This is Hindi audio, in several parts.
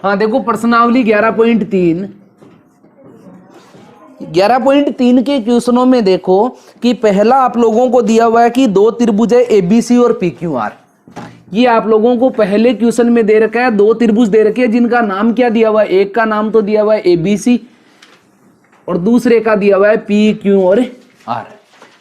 हाँ देखो प्रश्नावली 11.3 के क्वेश्चनों में देखो कि पहला आप लोगों को दिया हुआ है कि दो त्रिभुज है एबीसी और PQR। ये आप लोगों को पहले क्वेश्चन में दे रखा है, दो त्रिभुज दे रखे हैं जिनका नाम क्या दिया हुआ है, एक का नाम तो दिया हुआ है एबीसी और दूसरे का दिया हुआ है PQ और R।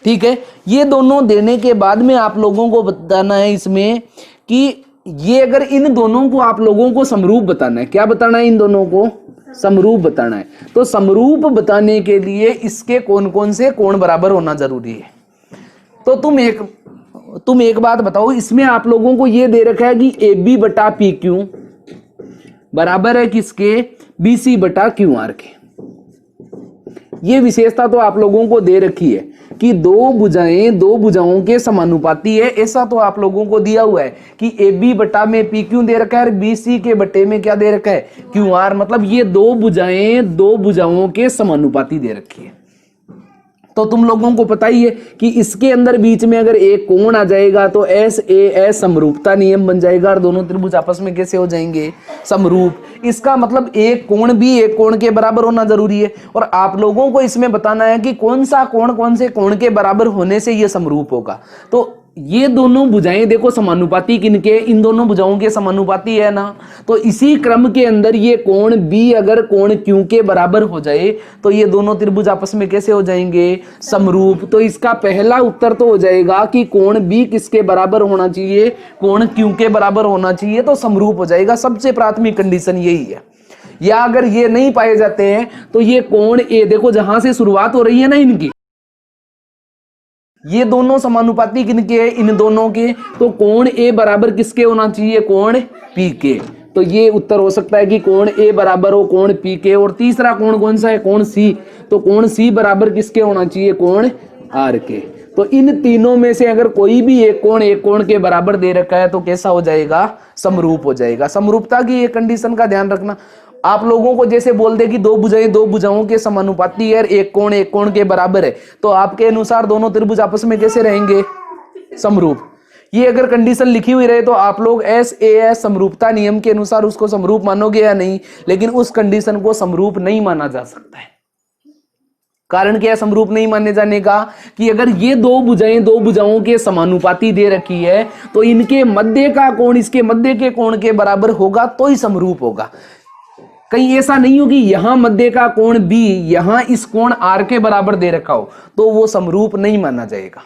ठीक है, ये दोनों देने के बाद में आप लोगों को बताना है इसमें कि ये अगर इन दोनों को आप लोगों को समरूप बताना है, क्या बताना है, इन दोनों को समरूप बताना है। तो समरूप बताने के लिए इसके कौन कौन से कोण बराबर होना जरूरी है। तो तुम एक बात बताओ, इसमें आप लोगों को ये दे रखा है कि AB बटा PQ बराबर है किसके, BC बटा QR के। ये विशेषता तो आप लोगों को दे रखी है कि दो भुजाओं के समानुपाती है, ऐसा तो आप लोगों को दिया हुआ है कि AB बटा में PQ दे रखा है और BC के बटे में क्या दे रखा है, QR। मतलब ये दो भुजाओं के समानुपाती दे रखी है। तो तुम लोगों को पता ही है कि इसके अंदर बीच में अगर एक कोण आ जाएगा तो SAS समरूपता नियम बन जाएगा और दोनों त्रिभुज आपस में कैसे हो जाएंगे, समरूप। इसका मतलब एक कोण भी एक कोण के बराबर होना जरूरी है और आप लोगों को इसमें बताना है कि कौन सा कोण कौन से कोण के बराबर होने से यह समरूप होगा। तो ये दोनों भुजाएं देखो समानुपाती किनके, इन दोनों भुजाओं के समानुपाती है ना। तो इसी क्रम के अंदर ये कोण B अगर कोण Q के बराबर हो जाए तो ये दोनों त्रिभुज आपस में कैसे हो जाएंगे, समरूप। तो इसका पहला उत्तर तो हो जाएगा कि कोण B किसके बराबर होना चाहिए, कोण Q के बराबर होना चाहिए, तो समरूप हो जाएगा। सबसे प्राथमिक कंडीशन यही है। या अगर ये नहीं पाए जाते हैं तो ये कोण A देखो जहां से शुरुआत हो रही है ना इनकी, ये दोनों समानुपाती किनके हैं, इन दोनों के। तो कोण A बराबर किसके होना चाहिए, कोण P के। तो ये उत्तर हो सकता है कि कोण A बराबर हो कोण P के। और तीसरा कोण कौन सा है, कोण C। तो कोण C बराबर किसके होना चाहिए, कोण R के। तो इन तीनों में से अगर कोई भी एक कोण के बराबर दे रखा है तो कैसा हो जाएगा, समरूप हो जाएगा। समरूपता की ये कंडीशन का ध्यान रखना। आप लोगों को जैसे बोल दे कि दो भुजाओं के समानुपाती है, एक कोण के बराबर है, तो आपके अनुसार दोनों त्रिभुज आपस में कैसे रहेंगे, समरूप। ये अगर कंडीशन लिखी हुई रहे तो आप लोग SAS समरूपता नियम के अनुसार उसको समरूप मानोगे या नहीं, लेकिन उस कंडीशन को समरूप नहीं माना जा सकता है। कारण क्या है समरूप नहीं माने जाने का, कि अगर ये दो भुजाओं के समानुपाती दे रखी है तो इनके मध्य का कोण इसके मध्य के कोण के बराबर होगा तो ही समरूप होगा। कहीं ऐसा नहीं हो कि यहां मध्य का कोण B यहां इस कोण R के बराबर दे रखा हो तो वो समरूप नहीं माना जाएगा।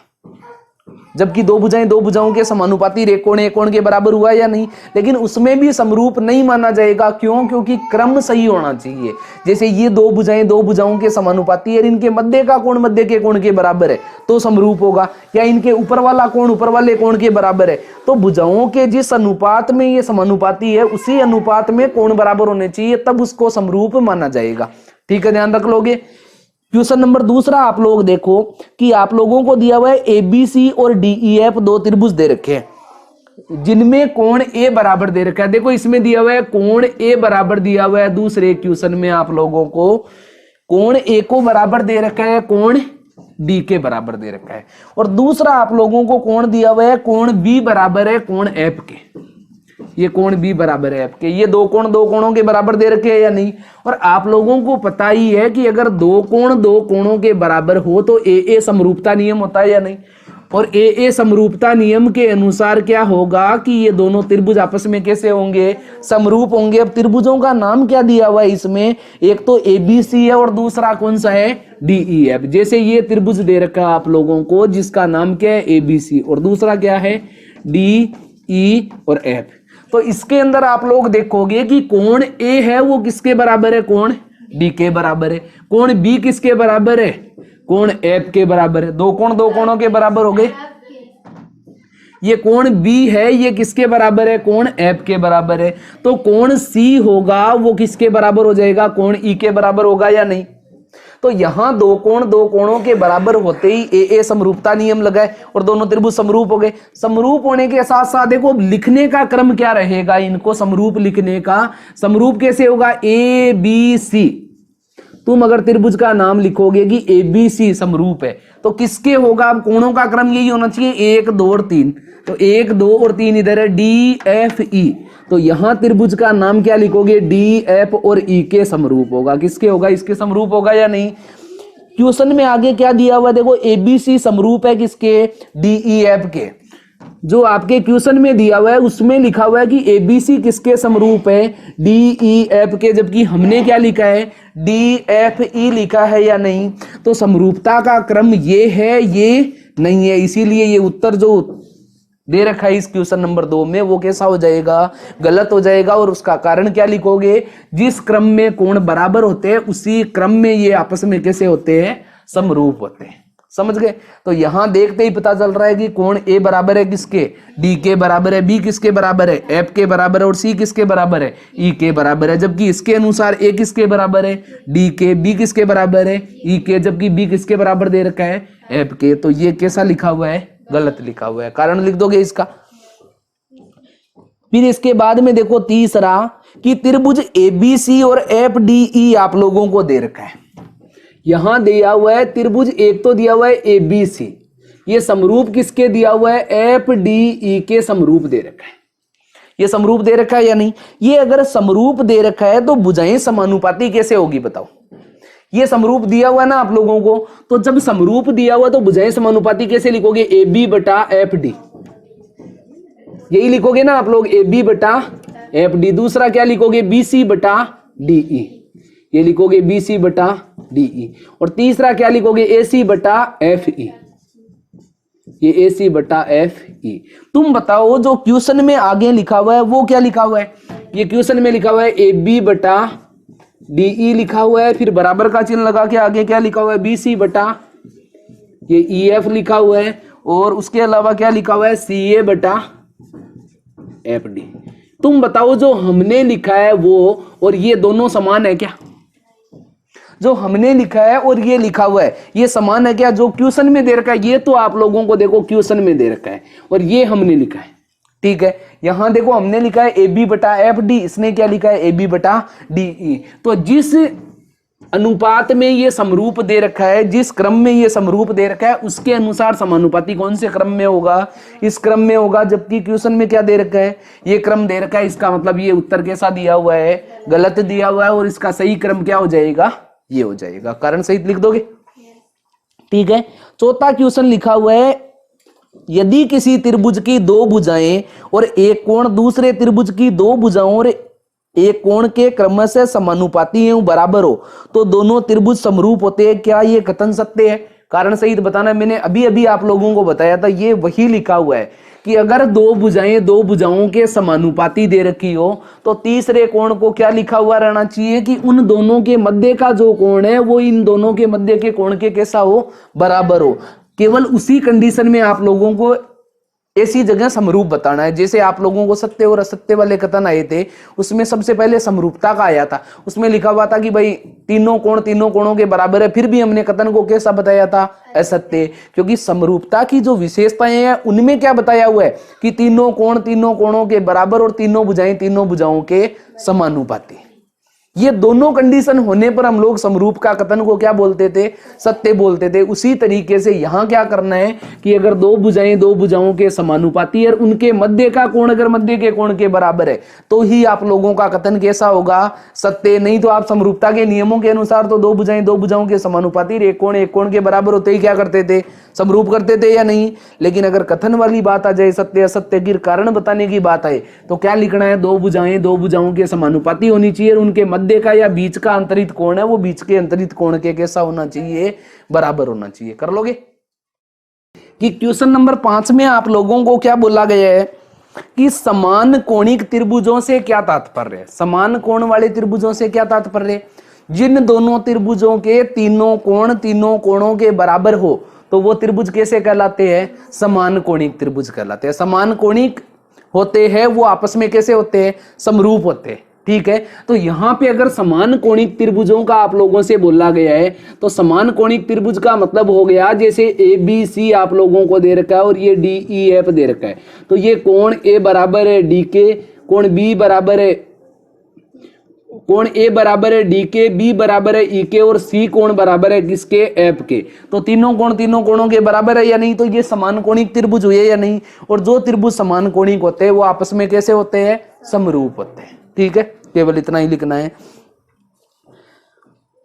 जबकि दो भुजाओं के समानुपाती एक कोण के बराबर हुआ या नहीं, लेकिन उसमें भी समरूप नहीं माना जाएगा। क्यों, क्योंकि क्रम सही होना चाहिए। जैसे ये दो भुजाओं के समानुपाती है, इनके मध्य का कोण मध्य के कोण के बराबर है तो समरूप होगा, या इनके ऊपर वाला कोण ऊपर वाले कोण के बराबर है। तो भुजाओं के जिस अनुपात में ये समानुपाती है उसी अनुपात में कोण बराबर होने चाहिए, तब उसको समरूप माना जाएगा। ठीक है, ध्यान रख लोगे। क्वेश्चन नंबर दूसरा आप लोग देखो कि आप लोगों को दिया हुआ है ABC और DEF दो त्रिभुज दे रखे हैं जिनमें कोण A बराबर दे रखा है। देखो इसमें दिया हुआ है कोण A बराबर दिया हुआ है, दूसरे क्वेश्चन में आप लोगों को कोण A को बराबर दे रखा है, कोण D के बराबर दे रखा है। और दूसरा आप लोगों को कोण दिया हुआ है कोण B बराबर है कोण F के। ये कोण B बराबर है F के। ये दो कोणों के बराबर दे रखे हैं या नहीं। और आप लोगों को पता ही है कि अगर दो कोणों के बराबर हो तो AA समरूपता नियम होता है या नहीं। और AA समरूपता नियम के अनुसार क्या होगा कि ये दोनों त्रिभुज आपस में कैसे होंगे, समरूप होंगे। अब त्रिभुजों का नाम क्या दिया हुआ है इसमें, एक तो ABC है और दूसरा कौन सा है, DEF। जैसे ये त्रिभुज दे रखा है आप लोगों को जिसका नाम क्या है ABC और दूसरा क्या है DE और F। तो इसके अंदर आप लोग देखोगे कि कोण A है वो किसके बराबर है, कोण D के बराबर है। कोण B किसके बराबर है, कोण F के बराबर है। दो कोणों के बराबर हो गए। ये कोण B है ये किसके बराबर है, कोण F के बराबर है। तो कोण C होगा वो किसके बराबर हो जाएगा, कोण E के बराबर होगा या नहीं। तो यहां दो कोणों के बराबर होते ही AA समरूपता नियम लगाए और दोनों त्रिभुज समरूप हो गए। समरूप होने के साथ साथ देखो लिखने का क्रम क्या रहेगा, इनको समरूप लिखने का। समरूप कैसे होगा, ABC। तुम अगर त्रिभुज का नाम लिखोगे कि ABC समरूप है तो किसके होगा? अब कोणों का क्रम यही होना चाहिए 1 2 और 3, तो 1 2 और 3 इधर है DFE, तो यहां त्रिभुज का नाम क्या लिखोगे? DF और E के समरूप होगा। किसके होगा? इसके समरूप होगा या नहीं? क्वेश्चन में आगे क्या दिया हुआ देखो, ABC समरूप है किसके? DEF के। जो आपके क्वेश्चन में दिया हुआ है उसमें लिखा हुआ है कि ABC किसके समरूप है? DEF के, जबकि हमने क्या लिखा है? DFE लिखा है या नहीं? तो समरूपता का क्रम ये है, ये नहीं है, इसीलिए ये उत्तर जो दे रखा है इस क्वेश्चन नंबर 2 में वो कैसा हो जाएगा? गलत हो जाएगा। और उसका कारण क्या लिखोगे? जिस क्रम में कोण बराबर होते हैं उसी क्रम में ये आपस में कैसे होते हैं? समरूप होते हैं। समझ गए? तो यहां देखते ही पता चल रहा है कि कोण A बराबर है किसके? D के बराबर है, B किसके बराबर है? F के बराबर है, और C किसके बराबर है? E के बराबर है। जबकि इसके अनुसार A किसके बराबर है? D के। B किसके बराबर है? E के। जबकि B किसके बराबर दे रखा है? F के। तो ये कैसा लिखा हुआ है? गलत लिखा हुआ है। कारण लिख दोगे इसका। फिर इसके बाद में देखो तीसरा कि त्रिभुज ABC और FDE आप लोगों को दे रखा है। यहां दिया हुआ है त्रिभुज, एक तो दिया हुआ है ABC, ये समरूप किसके दिया हुआ है? FDE के समरूप दे रखा है। ये समरूप दे रखा है या नहीं? ये अगर समरूप दे रखा है तो भुजाएं समानुपाती कैसे होगी बताओ? ये समरूप दिया हुआ है ना आप लोगों को, तो जब समरूप दिया हुआ तो भुजाएं समानुपाती कैसे लिखोगे? AB बटा FD, यही लिखोगे ना आप लोग, AB बटा FD। दूसरा क्या लिखोगे? BC बटा DE, ये लिखोगे BC बटा DE। और तीसरा क्या लिखोगे? AC बटा FE, ये AC बटा FE। तुम बताओ जो क्वेश्चन में आगे लिखा हुआ है वो क्या लिखा हुआ है? ये क्वेश्चन में लिखा हुआ है AB बटा DE लिखा हुआ है, फिर बराबर का चिन्ह लगा के आगे क्या लिखा हुआ है? BC बटा ये EF लिखा हुआ है, और उसके अलावा क्या लिखा हुआ है? CA बटा FD। तुम बताओ जो हमने लिखा है वो और ये दोनों समान है क्या? जो हमने लिखा है और ये लिखा हुआ है ये समान है क्या? जो क्वेश्चन में दे रखा है ये तो आप लोगों को देखो क्वेश्चन में दे रखा है, और ये हमने लिखा है। ठीक है, यहां देखो हमने लिखा है AB बटा FD, इसने क्या लिखा है? AB बटा DE। तो जिस अनुपात में ये समरूप दे रखा है, जिस क्रम में ये समरूप दे रखा है, उसके अनुसार समानुपाती कौन से क्रम में होगा? इस क्रम में होगा। जबकि क्वेश्चन में क्या दे रखा है? ये क्रम दे रखा है। इसका मतलब ये उत्तर कैसा दिया हुआ है? गलत दिया हुआ है, और इसका सही क्रम क्या हो जाएगा? ये हो जाएगा। कारण सहित लिख दोगे। ठीक है, चौथा क्वेश्चन लिखा हुआ है, यदि किसी त्रिभुज की दो भुजाएं और एक कोण दूसरे त्रिभुज की दो भुजाओं और एक कोण के क्रमशः समानुपाती एवं बराबर हो तो दोनों त्रिभुज समरूप होते हैं, क्या ये कथन सत्य है? कारण सहित बताना। मैंने अभी अभी आप लोगों को बताया था, ये वही लिखा हुआ है कि अगर दो भुजाएं दो भुजाओं के समानुपाती दे रखी हो तो तीसरे कोण को क्या लिखा हुआ रहना चाहिए? कि उन दोनों के मध्य का जो कोण है वो इन दोनों के मध्य के कोण के कैसा हो? बराबर हो। केवल उसी कंडीशन में आप लोगों को ऐसी जगह समरूप बताना है। जैसे आप लोगों को सत्य और असत्य वाले कथन आए थे, उसमें सबसे पहले समरूपता का आया था। उसमें लिखा हुआ था कि भाई तीनों कोण तीनों कोणों के बराबर है, फिर भी हमने कथन को कैसा बताया था? असत्य। क्योंकि समरूपता की जो विशेषताएं हैं उनमें क्या बताया हुआ है? कि तीनों कोण तीनों कोणों के बराबर और तीनों भुजाएं तीनों भुजाओं के समानुपाती। ये दोनों कंडीशन होने पर हम लोग समरूप का कथन को क्या बोलते थे? सत्य बोलते थे। उसी तरीके से यहां क्या करना है कि अगर दो भुजाएं दो भुजाओं के समानुपाती है, उनके मध्य का कोण अगर मध्य के कोण के बराबर है तो ही आप लोगों का कथन कैसा होगा? सत्य। नहीं तो आप समरूपता के नियमों के अनुसार तो दो भुजाएं दो भुजाओं के समानुपाती, एक कोण के बराबर होते ही क्या करते थे? समरूप करते थे या नहीं? लेकिन अगर कथन वाली बात आ जाए, सत्य असत्य की कारण बताने की बात आए, तो क्या लिखना है? दो भुजाएं दो भुजाओं के समानुपाती होनी चाहिए, उनके मध्य का या बीच का अंतरित कोण है वो बीच के अंतरित कोण के कैसा होना चाहिए? बराबर होना चाहिए। कर लोगे? कि क्वेश्चन नंबर 5 में आप लोगों को क्या बोला गया है कि समान कोणिक त्रिभुजों से क्या तात्पर्य है? समान कोण वाले त्रिभुजों से क्या तात्पर्य? जिन दोनों त्रिभुजों के तीनों कोण तीनों कोणों के बराबर हो तो वो त्रिभुज कैसे कहलाते हैं? समान कोणिक त्रिभुज कहलाते हैं। समान कोणिक होते हैं वो आपस में कैसे होते हैं? समरूप होते हैं। ठीक है, तो यहां पे अगर समान कोणिक त्रिभुजों का आप लोगों से बोला गया है तो समान कोणिक त्रिभुज का मतलब हो गया जैसे ABC आप लोगों को दे रखा है और ये DEF दे रखा है, तो ये कोण A बराबर है D के, कोण B बराबर है कोण ए बराबर है डी के, बी बराबर है ई के और सी कोण बराबर है किसके, एफ के। तो तीनों कोणों के बराबर है या नहीं, तो ये समान कोणिक त्रिभुज हुए या नहीं। और जो त्रिभुज समान कोणिक होते हैं वो आपस में कैसे होते हैं, समरूप होते हैं। ठीक है, केवल इतना ही लिखना है।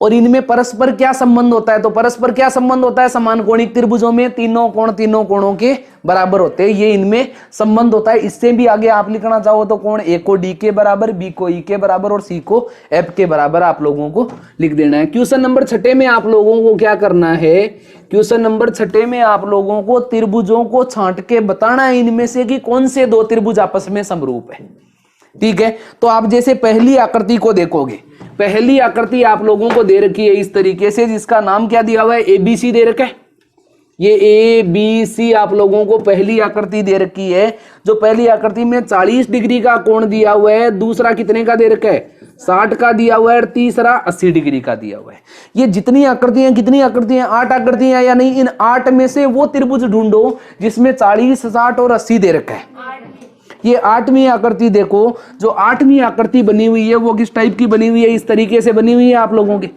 और इनमें परस्पर क्या संबंध होता है, तो परस्पर क्या संबंध होता है, समान कोणिक त्रिभुजों में तीनों कोणों के बराबर होते हैं, ये इनमें संबंध होता है। इससे भी आगे आप लिखना चाहो तो कोण ए को डी के बराबर, बी को ई के बराबर और सी को एफ के बराबर आप लोगों को लिख देना है। क्वेश्चन नंबर 6 में आप लोगों को क्या करना है, क्वेश्चन नंबर 6 में आप लोगों को त्रिभुजों को छांट के बताना है इनमें से कि कौन से दो त्रिभुज आपस में समरूप है। ठीक है, तो आप जैसे पहली आकृति को देखोगे, पहली आकृति आप लोगों को दे रखी है इस तरीके से, जिसका नाम क्या दिया हुआ है, एबीसी दे रखा है। ये ए बी सी आप लोगों को पहली आकृति दे रखी है। जो पहली आकृति में 40 डिग्री का कोण दिया हुआ है, दूसरा कितने का दे रखा है, 60 का दिया हुआ है और तीसरा 80 डिग्री का दिया हुआ है। ये जितनी आकृतियां, कितनी आकृतियां, 8 आकृतियां या नहीं, इन 8 में से वो त्रिभुज ढूंढो जिसमें 40, 60 और 80 दे रखा है। ये 8वीं आकृति देखो, जो 8वीं आकृति बनी हुई है वो किस टाइप की बनी हुई है, इस तरीके से बनी हुई है आप लोगों के।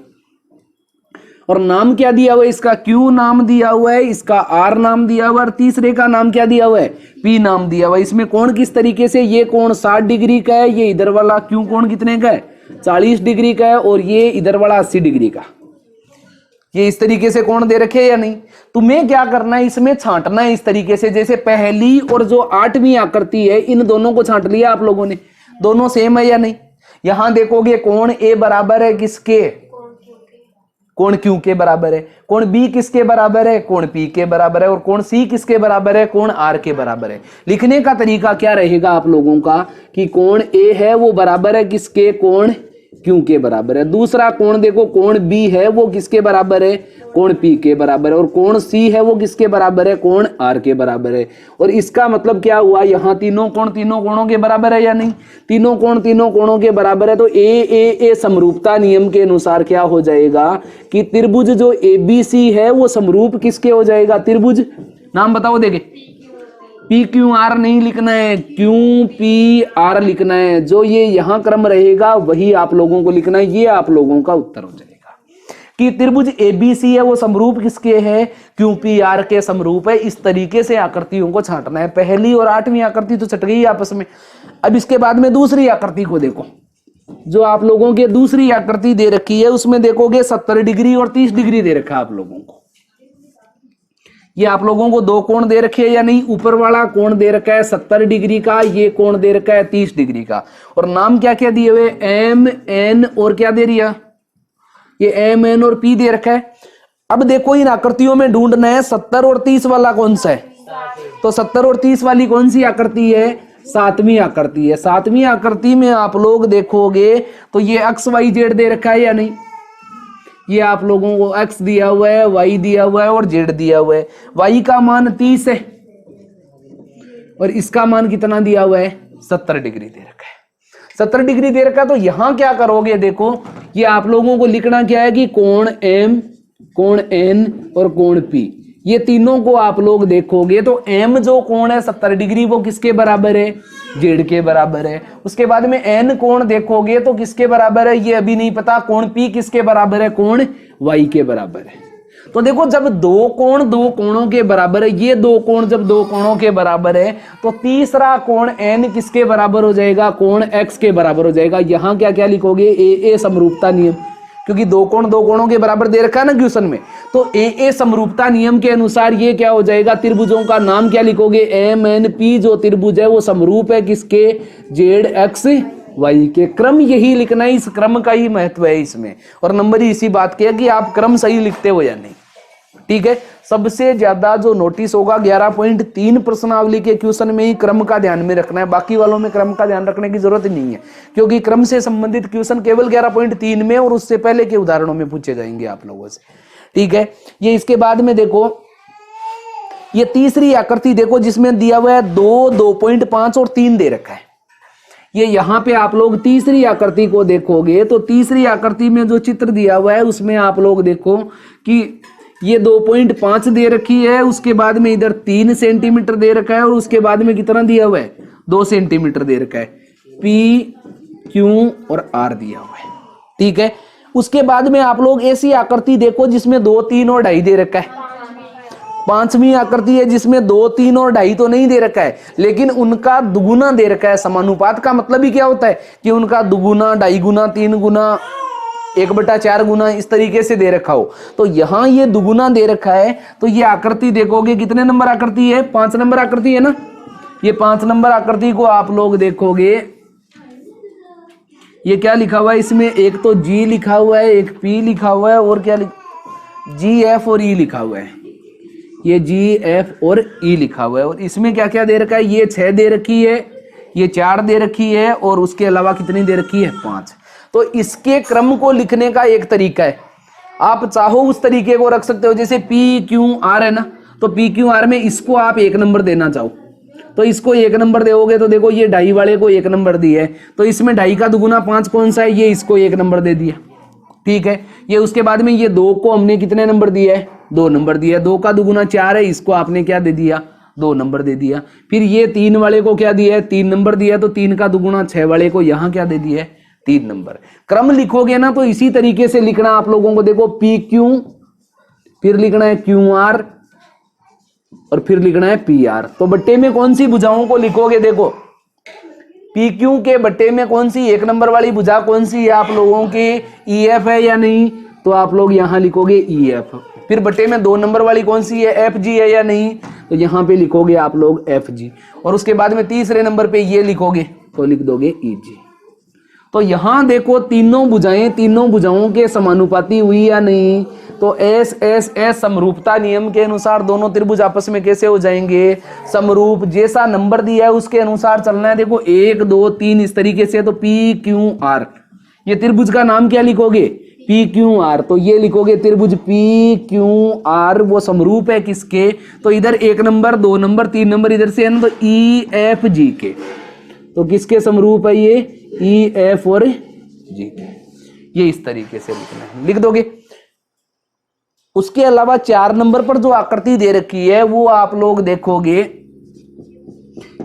और नाम क्या दिया हुआ है, इसका Q नाम दिया हुआ है, इसका R नाम दिया हुआ है और तीसरे का नाम क्या दिया हुआ है, P नाम दिया हुआ है। इसमें कोण किस तरीके से, ये कोण 60 डिग्री का है, ये इधर वाला Q कोण कितने का है, 40 डिग्री का है और ये इधर वाला 80 डिग्री का। ये इस तरीके से कोण दे रखे या नहीं। तुम्हें क्या करना है, इसमें छांटना है इस तरीके से, जैसे पहली और जो 8वीं आकृति है इन दोनों को छांट लिया आप लोगों ने, दोनों सेम है या नहीं। यहां देखोगे कोण ए बराबर है किसके, कोण क्यू के बराबर है, कोण बी किसके बराबर है, कोण पी के बराबर है और कोण सी किसके बराबर है, कोण आर के बराबर है। लिखने का तरीका क्या रहेगा आप लोगों का कि कोण ए है वो बराबर है किसके, कोण क्यू के बराबर है। दूसरा कोण देखो, कोण बी है वो किसके बराबर है, कोण पी के बराबर है और कोण सी है वो किसके बराबर है, कोण आर के बराबर है। और इसका मतलब क्या हुआ, यहाँ तीनों कोणों के बराबर है या नहीं, तीनों कोणों के बराबर है। तो ए समरूपता नियम के अनुसार क्या हो जाएगा कि त्रिभुज जो एबीसी है वो समरूप किसके हो जाएगा, त्रिभुज, नाम बताओ देखे, पी क्यू आर नहीं लिखना है, क्यू पी आर लिखना है। जो ये यहां क्रम रहेगा वही आप लोगों को लिखना है, ये आप लोगों का उत्तर हो जाएगा कि त्रिभुज एबीसी है वो समरूप किसके है, क्यू पी आर के समरूप है। इस तरीके से आकृतियों को छांटना है। पहली और 8वीं आकृति तो छट गई आपस में। अब इसके बाद में दूसरी आकृति को देखो, जो आप लोगों के दूसरी आकृति दे रखी है उसमें देखोगे 70 डिग्री और 30 डिग्री दे रखा है आप लोगों को। ये आप लोगों को दो कोण दे रखे हैं या नहीं, ऊपर वाला कोण दे रखा है 70 डिग्री का, ये कोण दे रखा है 30 डिग्री का और नाम क्या क्या दिए हुए, एम एन और क्या दे रही है, ये एम एन और पी दे रखा है। अब देखो इन आकृतियों में ढूंढना है 70 और 30 वाला कौन सा है, तो 70 और 30 वाली कौन सी आकृति है, 7वीं आकृति है। 7वीं आकृति में आप लोग देखोगे तो ये एक्स वाई जेड दे रखा है या नहीं, ये आप लोगों को x दिया हुआ है, y दिया हुआ है और z दिया हुआ है। y का मान 30 है और इसका मान कितना दिया हुआ है, 70 डिग्री दे रखा है। 70 डिग्री दे रखा है। तो यहां क्या करोगे, देखो ये आप लोगों को लिखना क्या है कि कोण m, कोण n और कोण p, ये तीनों को आप लोग देखोगे तो m जो कोण है 70 डिग्री वो किसके बराबर है, z के बराबर है। उसके बाद में n कोण देखोगे तो किसके बराबर है, ये अभी नहीं पता। कोण p किसके बराबर है, कोण y के बराबर है। तो देखो जब दो कोणों के बराबर है, ये दो कोण जब दो कोणों के बराबर है तो तीसरा कोण n किसके बराबर हो जाएगा, कोण x के बराबर हो जाएगा। यहां क्या क्या लिखोगे, ए समरूपता नियम, क्योंकि दो कोणों के बराबर दे रखा है ना क्वेश्चन में। तो ए समरूपता नियम के अनुसार ये क्या हो जाएगा, त्रिभुजों का नाम क्या लिखोगे, एम एन पी। जो त्रिभुज है वो समरूप है किसके, जेड एक्स वाई के। क्रम यही लिखना है, इस क्रम का ही महत्व है इसमें। और नंबर ही इसी बात के है कि आप क्रम सही लिखते हो या नहीं। ठीक है, सबसे ज्यादा जो नोटिस होगा 11.3 प्रश्नावली के क्वेश्चन में ही क्रम का ध्यान में रखना है, बाकी वालों में क्रम का ध्यान रखने की जरूरत नहीं है, क्योंकि क्रम से संबंधित क्वेश्चन केवल 11.3 में और उससे पहले के उदाहरणों में पूछे जाएंगे आप लोगों से। ठीक है, ये इसके बाद में देखो ये तीसरी आकृति देखो जिसमें दिया हुआ है 2, 2.5 और 3 दे रखा है। ये यहां पे आप लोग तीसरी आकृति को देखोगे तो तीसरी आकृति में जो चित्र दिया हुआ है उसमें आप लोग देखो कि ये 2.5 दे रखी है, उसके बाद में इधर 3 सेंटीमीटर दे रखा है और उसके बाद में कितना दिया हुआ है, 2 सेंटीमीटर दे रखा है। P क्यू और आर दिया हुआ है, ठीक है। उसके बाद में आप लोग ऐसी आकृति देखो जिसमें 2, 3 और 2.5 दे रखा है। पांचवी आकृति है जिसमें 2, 3 और 2.5 तो नहीं दे रखा है, लेकिन उनका दुगुना दे रखा है। समानुपात का मतलब ही क्या होता है कि उनका दुगुना, 2.5 गुना, 3 गुना, 1/4 गुना इस तरीके से दे रखा हो। तो यहां ये दुगुना दे रखा है, तो ये आकृति देखोगे कितने नंबर आकृति है, 5 नंबर आकृति है ना। ये 5 नंबर आकृति को आप लोग देखोगे, ये क्या लिखा हुआ है इसमें, एक तो जी लिखा हुआ है, एक पी लिखा हुआ है, और क्या जी, एफ और ई लिखा हुआ है। ये जी, एफ और ई लिखा हुआ है। और इसमें क्या क्या दे रखा है, ये 6 दे रखी है, ये 4 दे रखी है, और उसके अलावा कितनी दे रखी है, 5। तो इसके क्रम को लिखने का एक तरीका है, आप चाहो उस तरीके को रख सकते हो। जैसे पी क्यू आर है ना, तो पी क्यू आर में इसको आप 1 नंबर देना चाहो तो इसको 1 नंबर दोगे। तो देखो ये 2.5 वाले को 1 नंबर दिया है, तो इसमें 2.5 का दुगुना 5 कौन सा है, ये इसको 1 नंबर दे दिया, ठीक है। ये उसके बाद में ये 2 को हमने कितने नंबर दिया है, 2 नंबर दिया। 2 का दुगुना 4 है, इसको आपने क्या दे दिया, 2 नंबर दे दिया। फिर ये 3 वाले को क्या दिया है, 3 नंबर दिया। तो 3 का दुगुना 6 वाले को यहाँ क्या दे दिया है, 3 नंबर। क्रम लिखोगे ना तो इसी तरीके से लिखना आप लोगों को। देखो पी क्यू, फिर लिखना है क्यू आर, और फिर लिखना है पी आर। तो बट्टे में कौन सी भुजाओं को लिखोगे, देखो पी क्यू के बट्टे में कौन सी 1 नंबर वाली भुजा कौन सी है आप लोगों की, ई एफ है या नहीं, तो आप लोग यहां लिखोगे ई एफ। फिर बट्टे में 2 नंबर वाली कौन सी है, एफ जी है या नहीं, तो यहां पे लिखोगे आप लोग एफ जी। और उसके बाद में तीसरे नंबर पे ये लिखोगे तो लिख दोगे ई जी। तो यहां देखो तीनों भुजाएं तीनों भुजाओं के समानुपाती हुई या नहीं, तो एस एस एस समरूपता नियम के अनुसार दोनों त्रिभुज आपस में कैसे हो जाएंगे, समरूप। जैसा नंबर दिया है उसके अनुसार चलना है। देखो 1 2 3 इस तरीके से, तो पी क्यू आर, ये त्रिभुज का नाम क्या लिखोगे, पी क्यू आर। तो ये लिखोगे त्रिभुज पी क्यू आर, वो समरूप है किसके, तो इधर 1 नंबर 2 नंबर 3 नंबर इधर से है ना, तो ई एफ जी के। तो किसके समरूप है ये, ई एफ और जी के। ये इस तरीके से लिखना है, लिख दोगे। उसके अलावा 4 नंबर पर जो आकृति दे रखी है वो आप लोग देखोगे,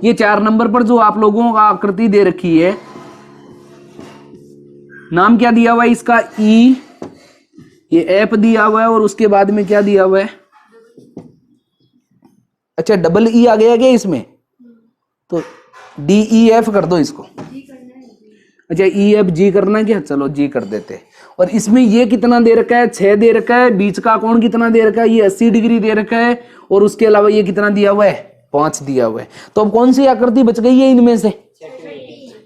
ये 4 नंबर पर जो आप लोगों का आकृति दे रखी है, नाम क्या दिया हुआ है इसका, ई, ये एफ दिया हुआ है, और उसके बाद में क्या दिया हुआ है, अच्छा डबल ई आ गया क्या इसमें, तो डी ई एफ कर दो इसको। अच्छा ई एफ जी करना है क्या, चलो जी कर देते। और इसमें ये कितना दे रखा है, 6 दे रखा है। बीच का कोण कितना दे रखा है, ये 80 डिग्री दे रखा है। और उसके अलावा ये कितना दिया हुआ है, 5 दिया हुआ है। तो अब कौन सी आकृति बच गई है इनमें से,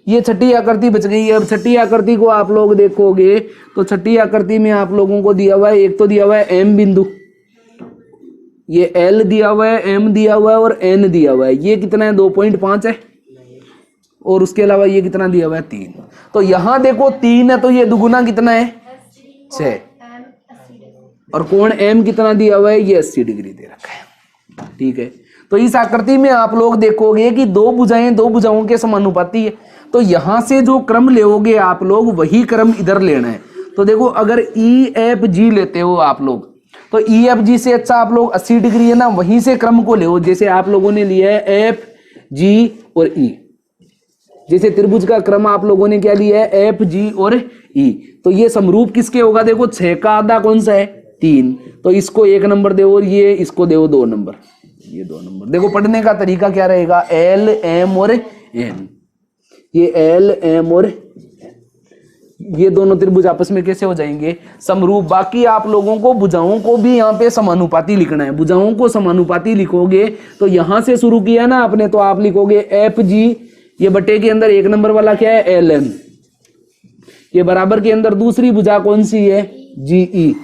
ये छठी आकृति बच गई है। अब छठी आकृति को आप लोग देखोगे तो छठी आकृति में आप लोगों को दिया हुआ है, एक तो दिया हुआ है एम बिंदु, ये एल दिया हुआ है, एम दिया हुआ है और एन दिया हुआ है। ये कितना है, 2.5 है। और उसके अलावा ये कितना दिया हुआ है, 3। तो यहां देखो 3 है, तो ये दुगुना कितना है, 6। और कोण एम कितना दिया हुआ है, ये 80 डिग्री दे रखा है, ठीक है। तो इस आकृति में आप लोग देखोगे कि 2 भुजाएं 2 भुजाओं के समानुपाती है। तो यहां से जो क्रम लेोगे आप लोग वही क्रम इधर लेना है। तो देखो अगर ई एफ जी लेते हो आप लोग, तो ई एफ जी से अच्छा आप लोग 80 डिग्री है ना, वहीं से क्रम को ले। जैसे आप लोगों ने लिया है एफ जी और ई, जैसे त्रिभुज का क्रम आप लोगों ने क्या लिया है, एफ जी और ई। तो ये समरूप किसके होगा, देखो 6 का आधा कौन सा है, 3। तो इसको 1 नंबर दो और ये इसको दो 2 नंबर, ये 2 नंबर। देखो पढ़ने का तरीका क्या रहेगा, एल एम और एन, ये एल एम और ये दोनों त्रिभुज आपस में कैसे हो जाएंगे, समरूप। बाकी आप लोगों को भुजाओं को भी यहाँ पे समानुपाती लिखना है। भुजाओं को समानुपाती लिखोगे तो यहां से शुरू किया ना आपने, तो आप लिखोगे एफ जी, ये बटे के अंदर 1 नंबर वाला क्या है, एल एम। ये बराबर के अंदर दूसरी भुजा कौन सी है, जी ई।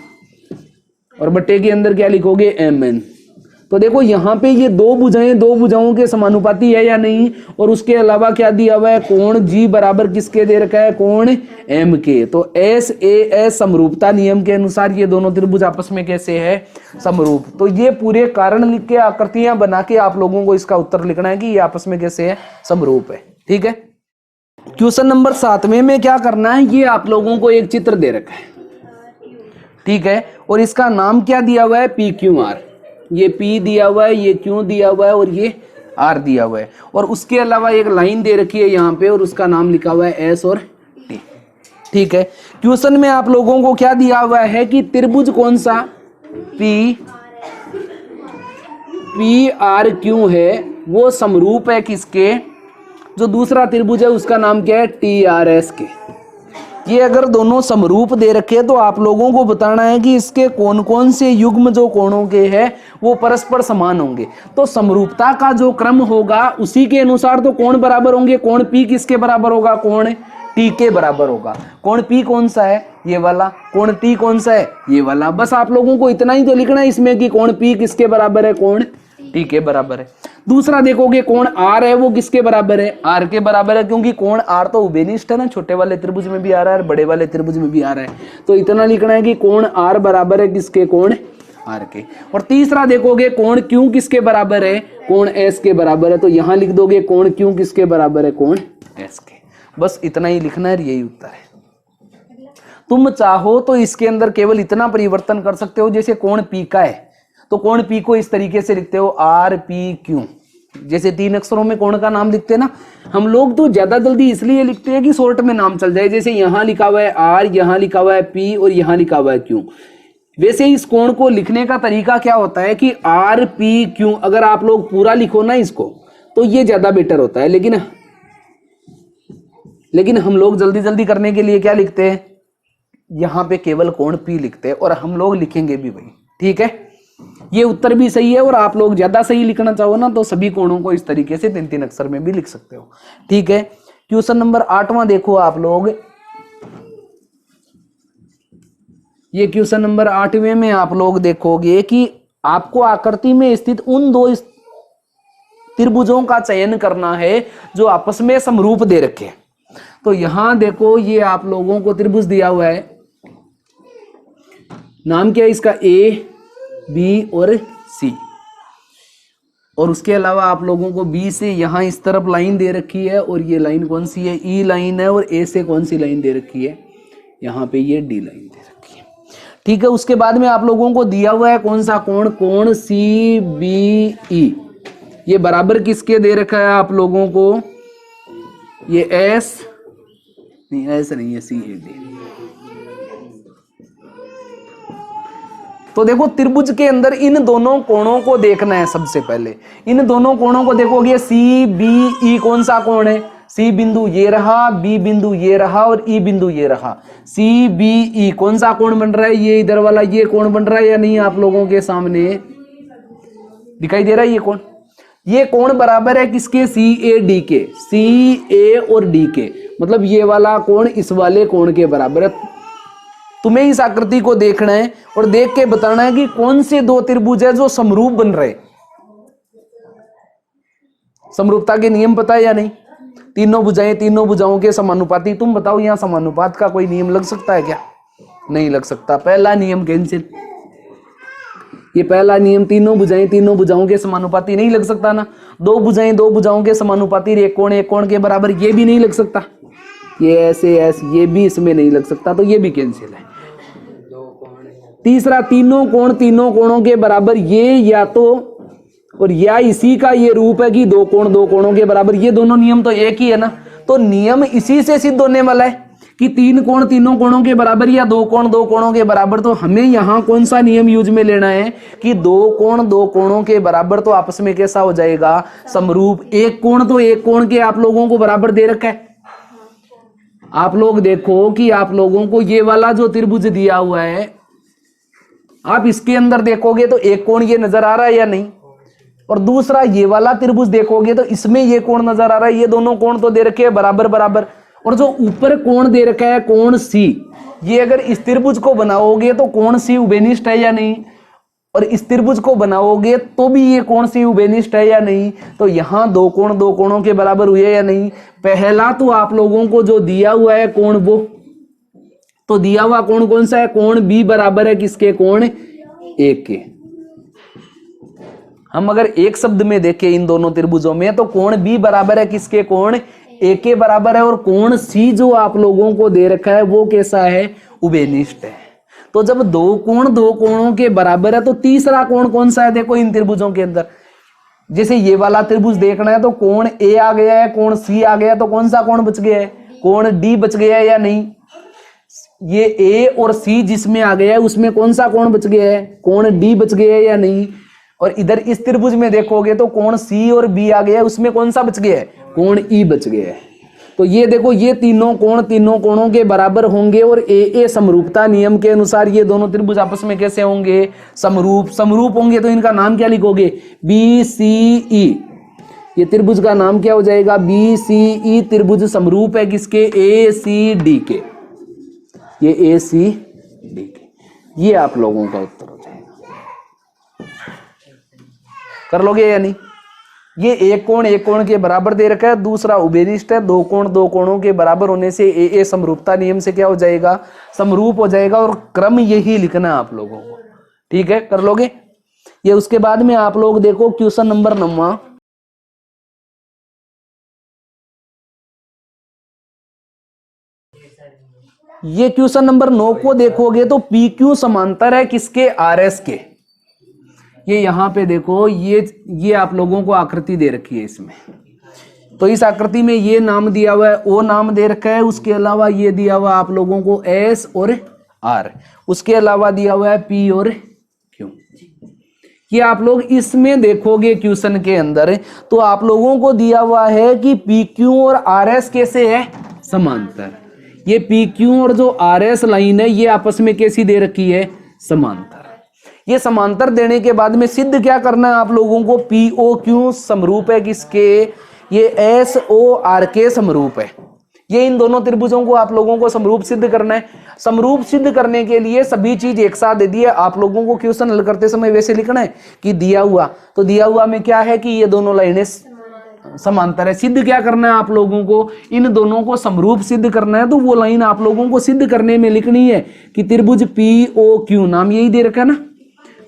और बट्टे के अंदर क्या लिखोगे, एम एन। तो देखो यहाँ पे ये 2 भुजाएं 2 भुजाओं के समानुपाती है या नहीं। और उसके अलावा क्या दिया हुआ है, कोण जी बराबर किसके दे रखा है, कोण एम के। तो एस ए एस समरूपता नियम के अनुसार ये दोनों त्रिभुज आपस में कैसे है, समरूप। तो ये पूरे कारण लिख के आकृतियां बना के आप लोगों को इसका उत्तर लिखना है कि ये आपस में कैसे है, समरूप है, ठीक है। क्वेश्चन नंबर 7 में क्या करना है, ये आप लोगों को एक चित्र दे रखा है, ठीक है। और इसका नाम क्या दिया हुआ है, पी क्यू आर। ये P दिया हुआ है, ये Q दिया हुआ है और ये R दिया हुआ है। और उसके अलावा एक लाइन दे रखी है यहाँ पे और उसका नाम लिखा हुआ है S और ठीक है, क्वेश्चन में आप लोगों को क्या दिया हुआ है कि त्रिभुज कौन सा पी आर क्यू है वो समरूप है किसके, जो दूसरा त्रिभुज है उसका नाम क्या है टी आर एस के। ये अगर दोनों समरूप दे रखे तो आप लोगों को बताना है कि इसके कौन कौन से युग्म जो कोणों के हैं वो परस्पर समान होंगे। तो समरूपता का जो क्रम होगा उसी के अनुसार तो कोण बराबर होंगे। कोण पी किसके बराबर होगा, कोण टी के बराबर होगा। कोण पी कौन सा है, ये वाला। कोण टी कौन सा है, ये वाला। बस आप लोगों को इतना ही तो लिखना है इसमें कि कोण पी किसके बराबर है, कोण टी के बराबर है। दूसरा देखोगे कोण आर है वो किसके बराबर है, आर के बराबर है, क्योंकि कोण आर तो उभयनिष्ठ है ना, छोटे वाले त्रिभुज में भी आ रहा है, बड़े वाले त्रिभुज में भी आ रहा है। तो इतना लिखना है कि कोण आर बराबर है किसके, कोण आर के। और तीसरा देखोगे कोण क्यू किसके बराबर है, कोण एस के बराबर है। तो यहां लिख दोगे कोण क्यू किसके बराबर है, कोण एस के। बस इतना ही लिखना है, यही उत्तर है। तुम चाहो तो इसके अंदर केवल इतना परिवर्तन कर सकते हो, जैसे कोण पी का है तो कोण पी को इस तरीके से लिखते हो आर पी क्यू, जैसे 3 अक्षरों में कोण का नाम लिखते हैं ना। हम लोग तो ज्यादा जल्दी इसलिए लिखते हैं कि शॉर्ट में नाम चल जाए, जैसे यहां लिखा हुआ है आर, यहां लिखा हुआ है पी और यहां लिखा हुआ है क्यू। वैसे इस कोण को लिखने का तरीका क्या होता है कि आर पी क्यू अगर आप लोग पूरा लिखो ना इसको तो ये ज्यादा बेटर होता है। लेकिन हम लोग जल्दी जल्दी करने के लिए क्या लिखते हैं, यहां पे केवल कोण पी लिखते हैं और हम लोग लिखेंगे भी वही। ठीक है, ये उत्तर भी सही है। और आप लोग ज्यादा सही लिखना चाहो ना तो सभी कोणों को इस तरीके से 3-3 अक्षर में भी लिख सकते हो। ठीक है, क्वेश्चन नंबर 8वां देखो आप लोग। ये क्वेश्चन नंबर 8वें में आप लोग देखोगे कि आपको आकृति में स्थित उन 2 त्रिभुजों का चयन करना है जो आपस में समरूप दे रखे हैं। तो यहां देखो ये आप लोगों को त्रिभुज दिया हुआ है, नाम क्या है इसका, ए बी और सी। और उसके अलावा आप लोगों को बी से यहां इस तरफ लाइन दे रखी है और ये लाइन कौन सी है, ई लाइन है। और ए से कौन सी लाइन दे रखी है, यहां पे ये डी लाइन दे रखी है। ठीक है, उसके बाद में आप लोगों को दिया हुआ है कौन सा कोण, कोण सी बी ई। ये बराबर किसके दे रखा है आप लोगों को, ये एस नहीं, एस नहीं है, सी ए डी। तो देखो त्रिभुज के अंदर इन दोनों कोणों को देखना है। सबसे पहले इन दोनों कोणों को देखोगे, सी बी ई कौन सा कोण है, सी बिंदु ये रहा, बी बिंदु ये रहा और ई बिंदु ये रहा। सी बी ई कौन सा कोण बन रहा है, ये इधर वाला ये कोण बन रहा है या नहीं, आप लोगों के सामने दिखाई दे रहा है ये कोण। ये कोण बराबर है किसके, सी ए डी के। सी ए और डी के मतलब ये वाला कोण इस वाले कोण के बराबर है। तुम्हें इस आकृति को देखना है और देख के बताना है कि कौन से 2 त्रिभुज है जो समरूप बन रहे। समरूपता के नियम पता है या नहीं, तीनों भुजाओं के समानुपाती। तुम बताओ यहां समानुपात का कोई नियम लग सकता है क्या, नहीं लग सकता। पहला नियम कैंसिल, ये पहला नियम, तीनों भुजाओं के समानुपाती नहीं लग सकता ना। 2 भुजाओं के समानुपाती, एक कोण के बराबर, ये भी नहीं लग सकता। ये ऐसे ये भी इसमें नहीं लग सकता, तो ये भी कैंसिल है। तीसरा, तीनों कोणों के बराबर, ये या तो और या इसी का ये रूप है कि 2 कोणों के बराबर। ये दोनों नियम तो एक ही है ना, तो नियम इसी से सिद्ध होने वाला है कि 3 कोण तीनों कोणों के बराबर या 2 कोणों के बराबर। तो हमें यहां कौन सा नियम यूज में लेना है कि 2 कोणों के बराबर तो आपस में कैसा हो जाएगा, समरूप। एक कोण तो एक कोण के आप लोगों को बराबर दे रखा है। आप लोग देखो कि आप लोगों को ये वाला जो त्रिभुज दिया हुआ है, आप इसके अंदर देखोगे तो एक कोण ये नजर आ रहा है या नहीं, और दूसरा ये वाला त्रिभुज देखोगे तो इसमें ये कोण नजर आ रहा है। ये दोनों कोण तो दे रखे हैं बराबर बराबर। और जो ऊपर कोण दे रखा है कोण सी, ये अगर इस त्रिभुज को बनाओगे तो कोण सी उभयनिष्ठ है या नहीं, और इस त्रिभुज को बनाओगे तो भी ये कोण सी उभयनिष्ठ है या नहीं। तो यहां 2 कोणों के बराबर हुए या नहीं। पहला तो आप लोगों को जो दिया हुआ है कोण, वो तो दिया हुआ कोण कौन सा है, कोण बी बराबर है किसके, कोण ए के। हम अगर एक शब्द में देखें इन दोनों त्रिभुजों में तो कोण बी बराबर है किसके, कोण ए के बराबर है। और कोण सी जो आप लोगों को दे रखा है वो कैसा है, उभयनिष्ठ है। तो जब 2 कोणों के बराबर है तो तीसरा कोण कौन सा है, देखो इन त्रिभुजों के अंदर। जैसे ये वाला त्रिभुज देखना है तो कोण ए आ गया है, कोण सी आ गया, तो कौन सा कोण बच गया है, कोण डी बच गया है या नहीं। ये ए और सी जिसमें आ गया है उसमें कौन सा कोण बच गया है, कोण डी बच गया है या नहीं। और इधर इस त्रिभुज में देखोगे तो कोण सी और बी आ गया है, उसमें कौन सा बच गया है, कोण ई बच गया है। तो ये देखो ये तीनों कोण तीनों कोणों के बराबर होंगे और ए समरूपता नियम के अनुसार ये दोनों त्रिभुज आपस में कैसे होंगे, समरूप। समरूप होंगे तो इनका नाम क्या लिखोगे, बी सी ई। ये त्रिभुज का नाम क्या हो जाएगा, बी सी ई। त्रिभुज समरूप है किसके, ए सी डी के। ये ए सी डी के, ये आप लोगों का उत्तर हो जाएगा। कर लोगे या नहीं। ये एक कोण के बराबर दे रखा है, दूसरा उभयनिष्ठ है। दो कोणों के बराबर होने से ए समरूपता नियम से क्या हो जाएगा, समरूप हो जाएगा। और क्रम यही लिखना है आप लोगों को, ठीक है, कर लोगे ये। उसके बाद में आप लोग देखो क्वेश्चन नंबर 9। ये क्वेश्चन नंबर 9 को देखोगे तो पी क्यू समांतर है किसके, आर एस के। ये यहां पे देखो ये आप लोगों को आकृति दे रखी है इसमें। तो इस आकृति में ये नाम दिया हुआ है, ओ नाम दे रखा है। उसके अलावा ये दिया हुआ आप लोगों को एस और आर। उसके अलावा दिया हुआ है पी और क्यू। ये आप लोग इसमें देखोगे क्वेश्चन के अंदर तो आप लोगों को दिया हुआ है कि पी क्यू और आर एस कैसे है, समांतर। ये पी क्यू और जो आर एस लाइन है ये आपस में कैसी दे रखी है, समांतर। ये समांतर देने के बाद में सिद्ध क्या करना है आप लोगों को, पी ओ क्यू समरूप है किसके, ये एस ओ आर के समरूप है। ये इन दोनों त्रिभुजों को आप लोगों को समरूप सिद्ध करना है। समरूप सिद्ध करने के लिए सभी चीज एक साथ दे दी है। आप लोगों को क्वेश्चन हल करते समय वैसे लिखना है कि दिया हुआ, तो दिया हुआ में क्या है कि ये दोनों लाइनें समांतर है। सिद्ध क्या करना है आप लोगों को, इन दोनों को समरूप सिद्ध करना है। तो वो लाइन आप लोगों को सिद्ध करने में लिखनी है कि त्रिभुज पी ओ क्यू, नाम यही दे रखा है ना,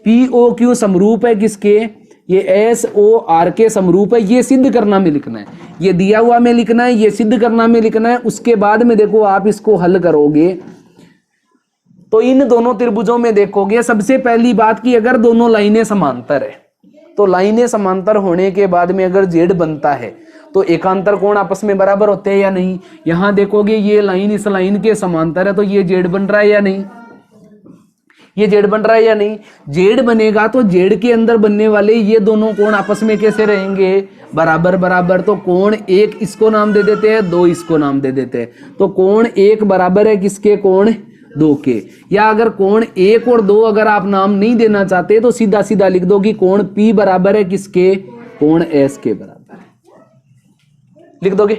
पी ओ क्यू समरूप है किसके, ये एस ओ आर के समरूप है। ये सिद्ध करना में लिखना है, ये दिया हुआ में लिखना है, ये सिद्ध करना में लिखना है। उसके बाद में देखो आप इसको हल करोगे तो इन दोनों त्रिभुजों में देखोगे सबसे पहली बात कि अगर दोनों लाइनें समांतर है तो लाइनें समांतर होने के बाद में अगर जेड बनता है तो एकांतर कोण आपस में बराबर होते हैं या नहीं। यहां देखोगे ये लाइन इस लाइन के समांतर है तो ये जेड बन रहा है या नहीं, ये जेड बन रहा है या नहीं। जेड बनेगा तो जेड के अंदर बनने वाले ये दोनों कोण आपस में कैसे रहेंगे, बराबर बराबर। तो कोण एक इसको नाम दे देते हैं, दो इसको नाम दे देते हैं। तो कोण एक बराबर है किसके, कोण दो के। या अगर कोण एक और दो अगर आप नाम नहीं देना चाहते तो सीधा सीधा लिख दो कि कोण पी बराबर है किसके, कोण एस के बराबर है, लिख दोगे।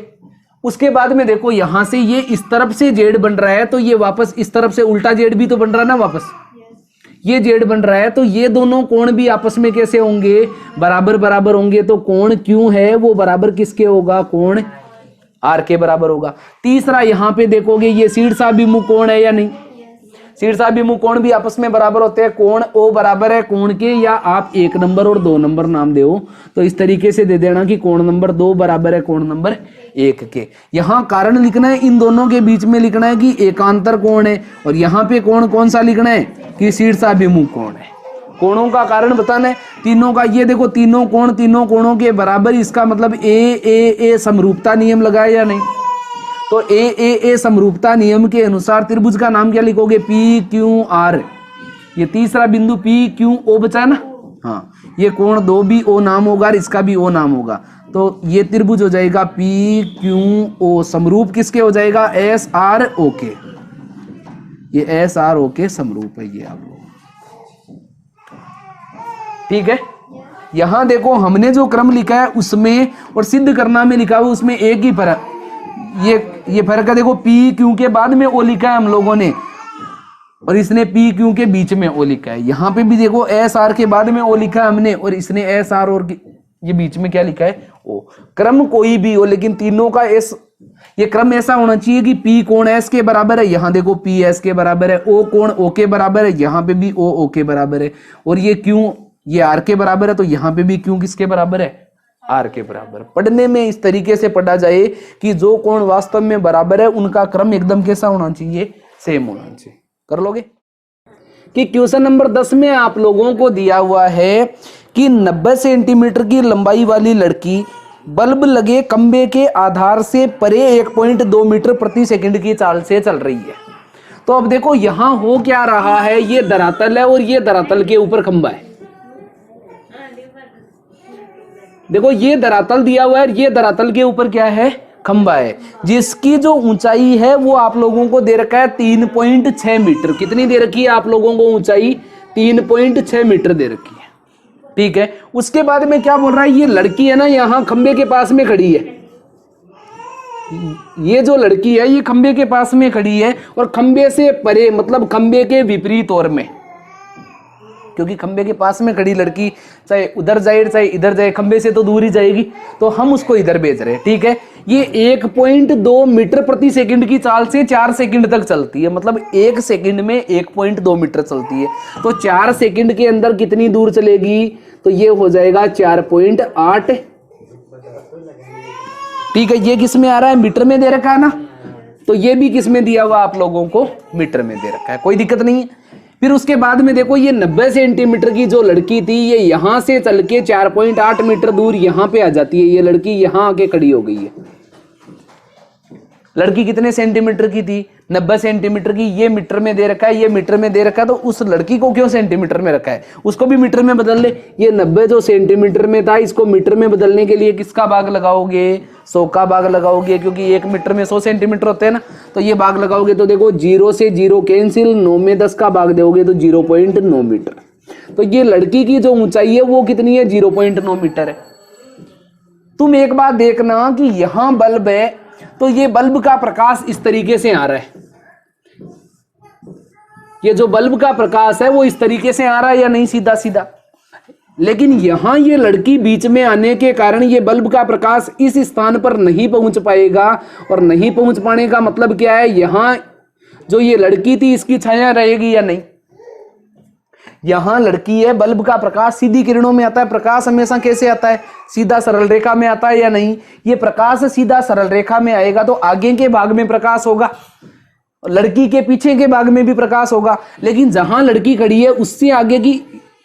उसके बाद में देखो यहां से ये इस तरफ से जेड बन रहा है तो ये वापस इस तरफ से उल्टा जेड भी तो बन रहा है ना, वापस ये जेड बन रहा है। तो ये दोनों कोण भी आपस में कैसे होंगे, बराबर बराबर होंगे। तो कोण क्यों है वो बराबर किसके होगा, कोण आर के बराबर होगा। तीसरा यहां पे देखोगे ये शीर्षाभिमुख कोण है या नहीं, शीर्षाभिमुख कोण भी आपस में बराबर होते हैं। कोण ओ बराबर है कोण के, या आप 1 नंबर और 2 नंबर नाम दो तो इस तरीके से दे देना कि कोण नंबर 2 बराबर है कोण नंबर 1 के। यहां कारण लिखना है, इन दोनों के बीच में लिखना है कि एकांतर कोण है। और यहाँ पे कोण कौन सा लिखना है कि शीर्षाभिमुख कोण है। कोणों का कारण बताना है तीनों का। ये देखो तीनों कोण तीनों कोणों के बराबर, इसका मतलब ए समरूपता नियम लगाया या नहीं। तो ए समरूपता नियम के अनुसार त्रिभुज का नाम क्या लिखोगे, पी क्यू आर। ये तीसरा बिंदु पी क्यू ओ बचा ना, हाँ। ये कोण दो भी ओ नाम होगा और इसका भी ओ नाम होगा। तो ये त्रिभुज हो जाएगा पी क्यू ओ, समरूप किसके हो जाएगा, एस आर ओ के। ये एस आर ओ के समरूप है ये आप लोग, ठीक है। यहां देखो हमने जो क्रम लिखा है उसमें और सिद्ध करना में लिखा हुआ उसमें एक ही फर्क, ये फर्क है। देखो पी क्यू के बाद में ओ लिखा है हम लोगों ने और इसने पी क्यू के बीच में ओ लिखा है। यहां पे भी देखो एस आर के बाद में ओ लिखा है हमने और इसने एस आर और ये बीच में क्या लिखा है, ओ। क्रम कोई भी हो लेकिन तीनों का एस, ये क्रम ऐसा होना चाहिए कि पी कोण एस के बराबर है, यहां देखो पी एस के बराबर है। ओ कोण ओ के बराबर है, यहां पे भी ओ के बराबर है। और ये क्यू ये आर के बराबर है तो यहां पे भी क्यू किसके बराबर है, आर के बराबर। पढ़ने में इस तरीके से पढ़ा जाए कि जो कोण वास्तव में बराबर है उनका क्रम एकदम कैसा होना चाहिए, सेम होना चाहिए। कर लोगे कि क्वेश्चन नंबर 10 में आप लोगों को दिया हुआ है कि 90 सेंटीमीटर की लंबाई वाली लड़की बल्ब लगे खंबे के आधार से परे 1.2 मीटर प्रति सेकंड की चाल से चल रही है। तो अब देखो यहां हो क्या रहा है, ये धरातल है और ये धरातल के ऊपर खंबा है। देखो ये धरातल दिया हुआ है, ये धरातल के ऊपर क्या है, खंबा है, जिसकी जो ऊंचाई है वो आप लोगों को दे रखा है 3.6 मीटर। कितनी दे रखी है आप लोगों को ऊंचाई? 3.6 मीटर दे रखी है। ठीक है, उसके बाद में क्या बोल रहा है, ये लड़की है ना यहां खंबे के पास में खड़ी है। ये जो लड़की है ये खंबे के पास में खड़ी है और खंबे से परे मतलब खंबे के विपरीत ओर में, क्योंकि खंबे के पास में खड़ी लड़की चाहे उधर जाए चाहे इधर जाए, खंबे से तो दूर ही जाएगी, तो हम उसको इधर भेज रहे हैं। ठीक है, ये 1.2 मीटर प्रति सेकंड की चाल से 4 सेकंड तक चलती है, मतलब 1 सेकंड में 1.2 मीटर चलती है। तो 4 सेकंड के अंदर कितनी दूर चलेगी? तो ये हो जाएगा 4.8। ठीक है, ये किस में आ रहा है? मीटर में दे रखा है ना, तो ये भी किस में दिया हुआ आप लोगों को? मीटर में दे रखा है, कोई दिक्कत नहीं है। फिर उसके बाद में देखो ये 90 सेंटीमीटर की जो लड़की थी ये यहां से चल के 4.8 मीटर दूर यहां पे आ जाती है। ये लड़की यहां आके खड़ी हो गई है। लड़की कितने सेंटीमीटर की थी? 90 सेंटीमीटर की। ये मीटर में दे रखा है, ये मीटर में दे रखा है, तो उस लड़की को क्यों सेंटीमीटर में रखा है? उसको भी मीटर में बदल ले। ये 90 जो सेंटीमीटर में था, इसको मीटर में बदलने के लिए किसका भाग लगाओगे? 100 का भाग लगाओगे, क्योंकि 1 मीटर में 100 सेंटीमीटर होते हैं ना, तो ये भाग लगाओगे तो देखो 0 से 0 कैंसिल, 9 में 10 का भाग दोगे तो 0.9 मीटर। तो ये लड़की की जो ऊंचाई है वो कितनी है? 0.9 मीटर है। तुम एक बात देखना कि यहां बल्ब है तो ये बल्ब का प्रकाश इस तरीके से आ रहा है। ये जो बल्ब का प्रकाश है वो इस तरीके से आ रहा है या नहीं? सीधा सीधा। लेकिन यहां ये लड़की बीच में आने के कारण ये बल्ब का प्रकाश इस स्थान पर नहीं पहुंच पाएगा, और नहीं पहुंच पाने का मतलब क्या है? यहां जो ये लड़की थी इसकी छाया रहेगी या नहीं? यहां लड़की है, बल्ब का प्रकाश सीधी किरणों में आता है। प्रकाश हमेशा कैसे आता है? सीधा सरल रेखा में आता है या नहीं? ये प्रकाश सीधा सरल रेखा में आएगा तो आगे के भाग में प्रकाश होगा, लड़की के पीछे के भाग में भी प्रकाश होगा। लेकिन जहां लड़की खड़ी है उससे आगे की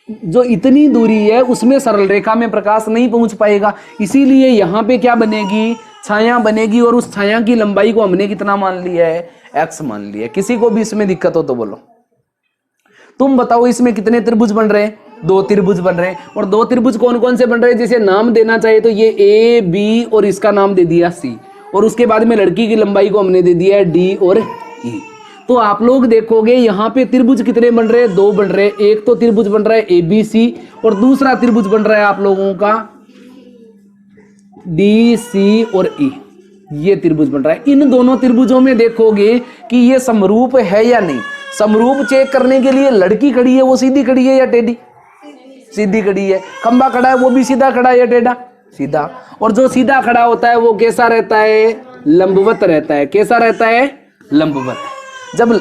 जो इतनी दूरी है उसमें सरल रेखा में प्रकाश नहीं पहुंच पाएगा। इसीलिए यहां पे क्या बनेगी? छाया बनेगी। और उस छाया की लंबाई को हमने कितना मान लिया है? x मान लिया है। किसी को भी इसमें दिक्कत हो तो बोलो। तुम बताओ इसमें कितने त्रिभुज बन रहे हैं? 2 त्रिभुज बन रहे हैं। और 2 त्रिभुज कौन कौन से बन रहे हैं? जैसे नाम देना चाहिए तो ये ए बी और इसका नाम दे दिया सी, और उसके बाद में लड़की की लंबाई को हमने दे दिया है डी और ई। तो आप लोग देखोगे यहाँ पे त्रिभुज कितने बन रहे हैं? 2 बन रहे हैं। एक तो त्रिभुज बन रहा है ए बी सी, और दूसरा त्रिभुज बन रहा है आप लोगों का डी सी और ई। ये त्रिभुज बन रहा है। इन दोनों त्रिभुजों में देखोगे कि ये समरूप है या नहीं। समरूप चेक करने के लिए लड़की खड़ी है वो सीधी खड़ी है या टेढ़ी? सीधी खड़ी है। खंबा खड़ा है वो भी सीधा खड़ा है या टेढ़ा? सीधा। और जो सीधा खड़ा होता है वो कैसा रहता है? लंबवत रहता है। कैसा रहता है? लंबवत। जब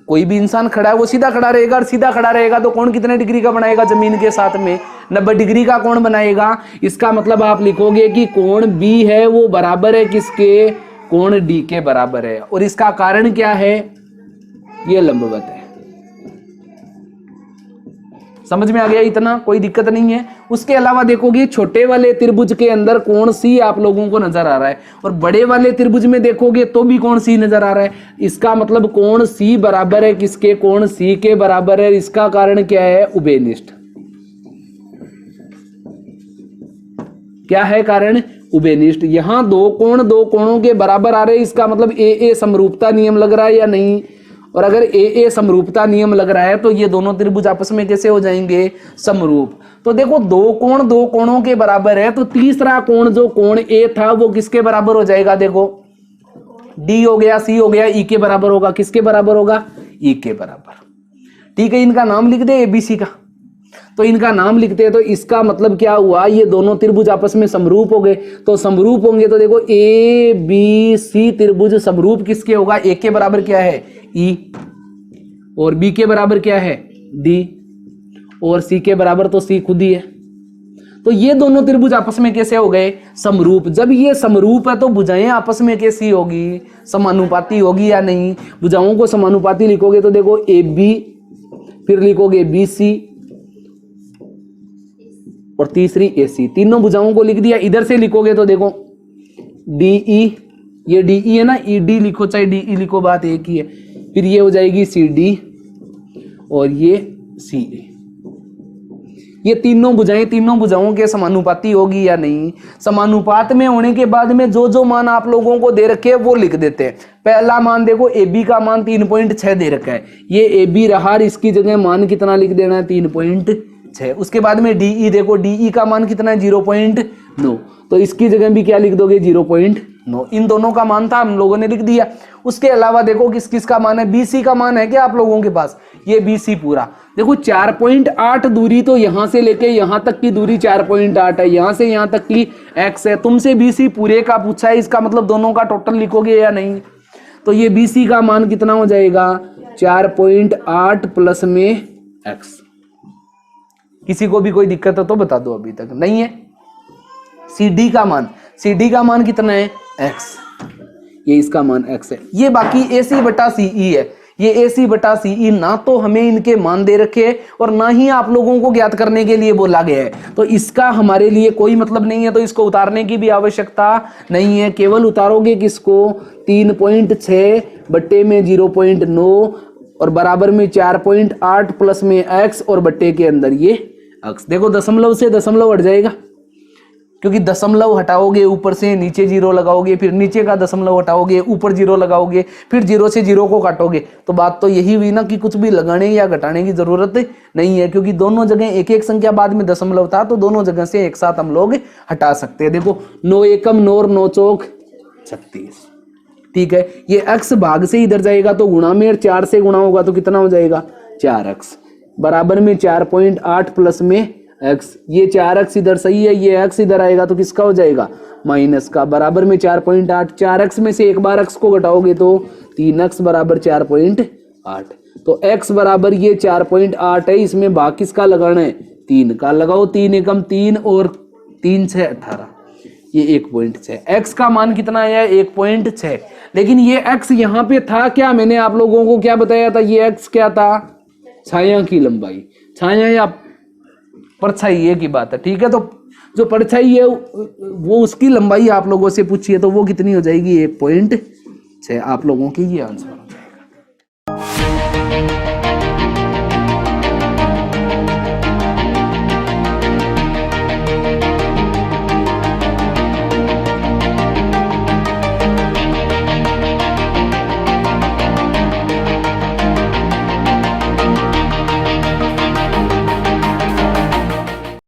कोई भी इंसान खड़ा है वो सीधा खड़ा रहेगा, और सीधा खड़ा रहेगा तो कोण कितने डिग्री का बनाएगा? जमीन के साथ में 90 डिग्री का कोण बनाएगा। इसका मतलब आप लिखोगे कि कोण बी है वो बराबर है किसके? कोण डी के बराबर है। और इसका कारण क्या है? ये लंबवत है। समझ में आ गया? इतना कोई दिक्कत नहीं है। उसके अलावा देखोगे छोटे वाले त्रिभुज के अंदर कोण सी आप लोगों को नजर आ रहा है, और बड़े वाले त्रिभुज में देखोगे तो भी कोण सी नजर आ रहा है। इसका मतलब कोण सी बराबर है किसके? कोण सी के बराबर है। इसका कारण क्या है? उभयनिष्ठ। क्या है कारण? उभयनिष्ठ। यहां 2 कोणों के बराबर आ रहे हैं, इसका मतलब ए समरूपता नियम लग रहा है या नहीं? और अगर ए समरूपता नियम लग रहा है तो ये दोनों त्रिभुज आपस में कैसे हो जाएंगे? समरूप। तो देखो 2 कोणों के बराबर है, तो तीसरा कोण जो कोण ए था वो किसके बराबर हो जाएगा? देखो डी हो गया, सी हो गया, ई के बराबर होगा। किसके बराबर होगा? ई के बराबर। ठीक है, इनका नाम लिख दे एबीसी का। तो इनका नाम लिखते हैं तो इसका मतलब क्या हुआ? ये दोनों त्रिभुज आपस में समरूप हो गए। तो समरूप होंगे तो देखो ए बी सी त्रिभुज समरूप किसके होगा? ए के बराबर क्या है? ई, और बी के बराबर क्या है? डी, और सी के बराबर तो सी खुद ही है। तो ये दोनों त्रिभुज आपस में कैसे हो गए? समरूप। जब ये समरूप है तो भुजाएं आपस में कैसी होगी? समानुपाती होगी या नहीं? भुजाओं को समानुपाती लिखोगे तो देखो ए बी, फिर लिखोगे बी सी, और तीसरी ए सी। तीनों भुजाओं को लिख दिया। इधर से लिखोगे तो देखो डी ई, ये डी ई है ना, ई डी लिखो चाहे डी ई लिखो, बात एक ही है। फिर ये हो जाएगी सी डी और ये सी ए। ये तीनों भुजाओं के समानुपाती होगी या नहीं। समानुपात में होने के बाद में जो जो मान आप लोगों को दे रखे हैं वो लिख देते हैं। पहला मान देखो ए बी का मान 3.6 दे रखा है, ये ए बी रहा, इसकी जगह मान कितना लिख देना है 3.6। उसके बाद में डी ई देखो, डी ई का मान कितना है 0.9, तो इसकी जगह भी क्या लिख दोगे 0.9। इन दोनों का मान था, हम लोगों ने लिख दिया। उसके अलावा देखो किस किस का मान है, बी सी का मान है क्या आप लोगों के पास, ये बी सी पूरा देखो 4.8 दूरी, तो यहां से लेके यहां तक की दूरी 4.8 है, यहां से यहां तक की x है। तुमसे बी सी पूरे का पूछा है, इसका मतलब दोनों का टोटल लिखोगे या नहीं। तो ये बी सी का मान कितना हो जाएगा 4.8 प्लस में x। किसी को भी कोई दिक्कत है तो बता दो, अभी तक नहीं है। सी डी का मान कितना है x, ये इसका मान x है। ये बाकी ए सी बटा सी ई है, ये ए सी बटा सी ई, ना तो हमें इनके मान दे रखे और ना ही आप लोगों को ज्ञात करने के लिए बोला गया है, तो इसका हमारे लिए कोई मतलब नहीं है, तो इसको उतारने की भी आवश्यकता नहीं है। केवल उतारोगे किसको 3.6 बट्टे में 0.9 और बराबर में 4.8 प्लस में x और बट्टे के अंदर ये x। देखो दशमलव से दशमलव हट जाएगा, क्योंकि दशमलव हटाओगे ऊपर से नीचे जीरो लगाओगे, फिर नीचे का दशमलव हटाओगे ऊपर जीरो लगाओगे, फिर जीरो से जीरो को काटोगे, तो बात तो यही हुई ना कि कुछ भी लगाने या घटाने की जरूरत नहीं है, क्योंकि दोनों जगह एक एक संख्या बाद में दशमलव था, तो दोनों जगह से एक साथ हम लोग हटा सकते हैं। देखो 9 एकम 9 9 चौक 36, ठीक है। ये x भाग से इधर जाएगा तो गुणा में, 4 से गुणा होगा तो कितना हो जाएगा 4x, बराबर में 4.8 प्लस में x। ये 4x इधर सही है, ये x इधर आएगा तो किसका हो जाएगा माइनस का, बराबर में 4.8। 4x में से एक बार x को घटाओगे तो 3x बराबर 4.8, तो x बराबर ये 4.8 है। इसमें भाग किसका लगाना है 3 का, लगाओ 3 एकम 3 और 3 6 18, ये 1.6। x का मान कितना आया 1.6, लेकिन ये x यहाँ पे था क्या, मैंने आप लोगों को क्या बताया था, ये x क्या था छाया की लंबाई, छाया या परछाई ये की बात है, ठीक है। तो जो परछाई है वो उसकी लंबाई आप लोगों से पूछिए तो वो कितनी हो जाएगी 1.6। आप लोगों की ये आंसर।